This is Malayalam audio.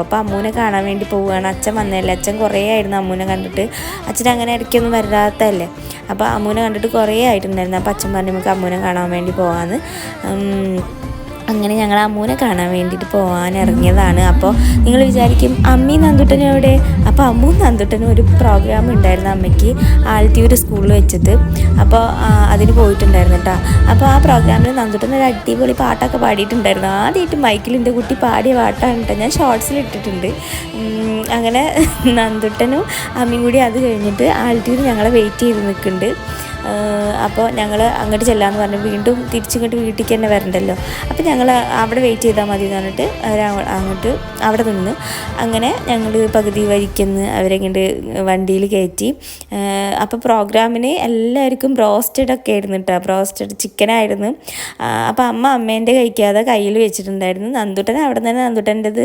അപ്പോൾ അമ്മൂനെ കാണാൻ വേണ്ടി പോവുകയാണ്. അച്ഛൻ വന്നതല്ലേ, അച്ഛൻ കുറേ ആയിരുന്നു അമ്മൂനെ കണ്ടിട്ട്. അച്ഛൻ അങ്ങനെ ഇടയ്ക്കൊന്നും വരാത്തതല്ലേ, അപ്പോൾ അമ്മൂനെ കണ്ടിട്ട് കുറേ ആയിട്ടുണ്ടായിരുന്നു. അപ്പോൾ അച്ഛൻ പറഞ്ഞു നമുക്ക് അമ്മൂനെ കാണാൻ വേണ്ടി പോകാമെന്ന്. അങ്ങനെ ഞങ്ങൾ അമ്മൂനെ കാണാൻ വേണ്ടിയിട്ട് പോകാൻ ഇറങ്ങിയതാണ്. അപ്പോൾ നിങ്ങൾ വിചാരിക്കും അമ്മയും നന്ദുട്ടനും എവിടെ? അപ്പോൾ അമ്മുവും നന്ദുട്ടനും ഒരു പ്രോഗ്രാം ഉണ്ടായിരുന്നു അമ്മയ്ക്ക് ആലത്തിയൂർ സ്കൂളിൽ വെച്ചിട്ട്. അപ്പോൾ അതിന് പോയിട്ടുണ്ടായിരുന്നു കേട്ടോ. അപ്പോൾ ആ പ്രോഗ്രാമിൽ നന്ദുട്ടൻ ഒരു അടിപൊളി പാട്ടൊക്കെ പാടിയിട്ടുണ്ടായിരുന്നു. ആദ്യമായിട്ട് മൈക്കിൽ എൻ്റെ കുട്ടി പാടിയ പാട്ടാണ് കേട്ടോ, ഞാൻ ഷോർട്സിൽ ഇട്ടിട്ടുണ്ട്. അങ്ങനെ നന്ദുട്ടനും അമ്മയും കൂടി അത് കഴിഞ്ഞിട്ട് ആലത്തിയൂർ ഞങ്ങളെ വെയിറ്റ് ചെയ്ത് നിൽക്കുന്നുണ്ട്. അപ്പോൾ ഞങ്ങൾ അങ്ങോട്ട് ചെല്ലാമെന്ന് പറഞ്ഞു, വീണ്ടും തിരിച്ചിങ്ങോട്ട് വീട്ടിലേക്ക് തന്നെ വരണ്ടല്ലോ, അപ്പോൾ ഞങ്ങൾ അവിടെ വെയിറ്റ് ചെയ്താൽ മതി എന്ന് പറഞ്ഞിട്ട് അങ്ങോട്ട് അവിടെ നിന്ന്. അങ്ങനെ ഞങ്ങൾ പകുതി വഴിക്കുന്ന് അവരെങ്ങോട്ട് വണ്ടിയിൽ കയറ്റി. അപ്പോൾ പ്രോഗ്രാമിന് എല്ലാവർക്കും ബ്രോസ്റ്റഡ് ഒക്കെ ആയിരുന്നു കേട്ടോ, ബ്രോസ്റ്റഡ് ചിക്കനായിരുന്നു. അപ്പോൾ അമ്മേൻ്റെ കഴിക്കാതെ കയ്യിൽ വെച്ചിട്ടുണ്ടായിരുന്നു. നന്ദുട്ടൻ അവിടെ തന്നെ നന്ദുട്ടൻ്റെത്